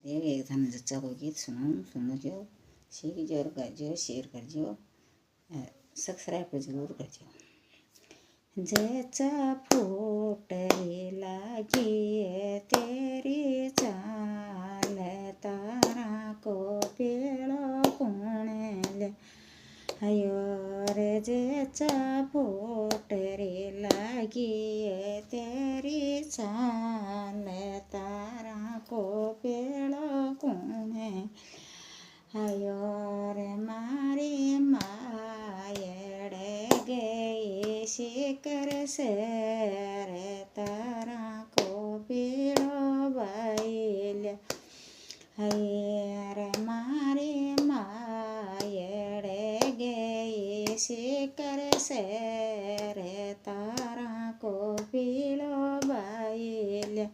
एक थाने जच्चा को गीत सुनो जरूर करजो, शेयर करजो, सब्सक्राइब जरूर करजो। जच्चा फूटरी लागी तेरी चाल, तारा को पेड़ो कुण ले हयो रे। जच्चा फूटरी लागी तेरी चाल, तारा को पेड़ो कुण हयो रे। मारी मायड़े गई शिकर से रे, तारा को पेड़ो बाइल हये रे। मारी मायड़े गई शिकर से रे, तारा को पेड़ो बाइल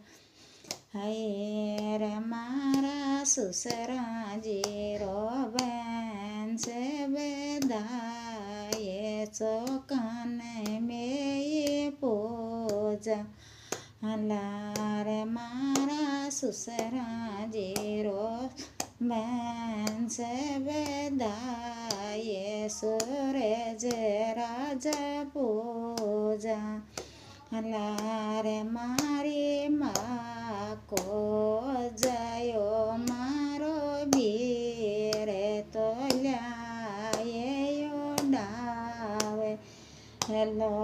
हये रे। मारा ससुरा जीरो बहन से बेदाये, चौकान में ये पूजा रे। मारा ससुरा जीरो बहन से बेदाये, सूरज राजा पूजा रे। मारी माँ को जायो मारो वीर, तो ल्याये यो डावे हेलो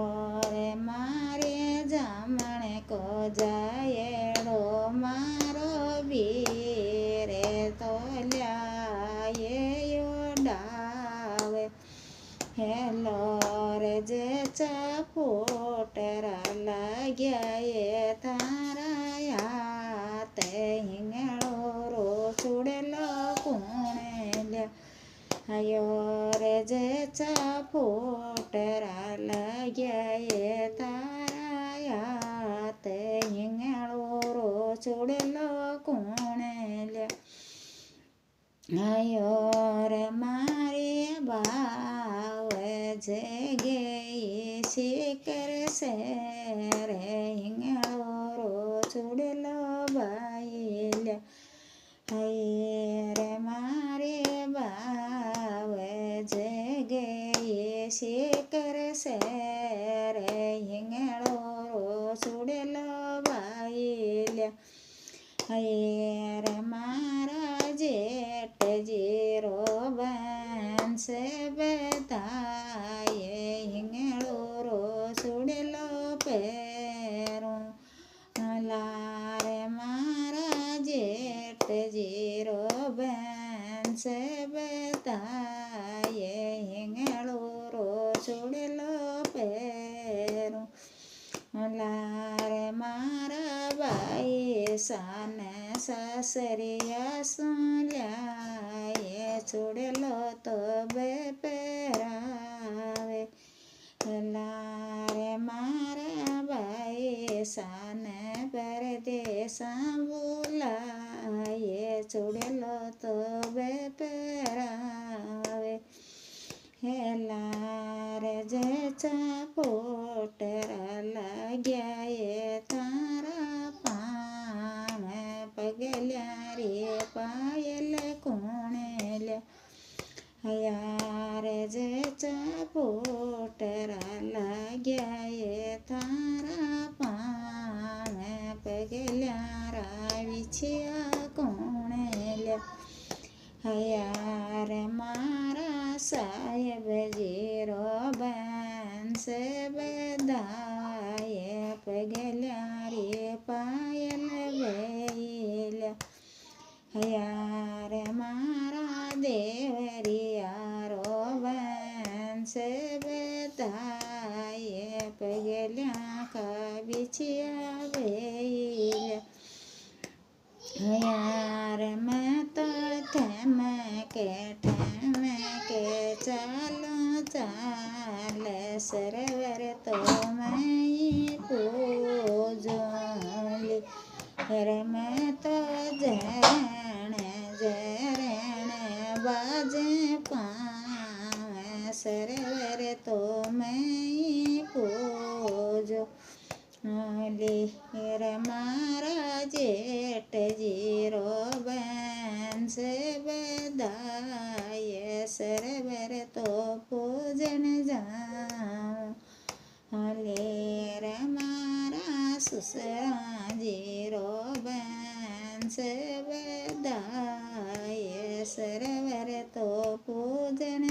रे। मारे जामण को जायेड़ो मारो वीर, तो ल्याये यो डावे हेलो रे। जच्चा फूटरा लाग्या ये तारा यात, हिंगळो रो चुड़ेलो कुणेल्या हयो रे। जच्चा फूटरा लाग्या ये तारा यात, हिंगळो रो चुड़ेलो कुणेल्या हयो रे। मारे बाव जगे शिकर से रे, हिंगळो रो चुड़ेलो बाइल हये रे। मारे बाव जगे शिकर से रे, हिंगळो रो चुड़ेलो बाइल हये रे। मारा जेठ जीरो बहन से बेदाये, हिंगळो रो चुड़ेलो पेरो रे। मारा जेठ जीरो बहन से बेदाये, हिंगळो रो चुड़ेलो पेरो रे। मारा बाई सान सासरिया सुल्याये, चुड़ेलो तो बेपरावे रे। मारा बाई सान परदेसा बुलाये, चुड़ेलो तो बेपरावे हेला रे। जच्चा फूटरा लाग्या ये तारा पान, पगल्या रे पायल कुणेल्या हया रे। जच्चा फूटरा लाग्या ये तारा पान, पगल्या राविछिया कुणेल्या हया रे। मारा साहेब जीरो बहन से बेदाये, पगल्या रे पायल बेल हया रे। मारा देवरिया रो बहन से बेदाये, पगल्या का बिछिया बेल हया रे। मैं तो थम के चालो चाल, सरवर तो मैं पूजोली रे। मैं तो जरण बाजे पाँव, सरवर तो मैं पूजो रे। मारा जेठ जीरो बहन છે બધાએ સરોવર તો પૂજન જાઉં. લેર મારા સસરાજી રોબન છે બધાએ સરોવર તો પૂજન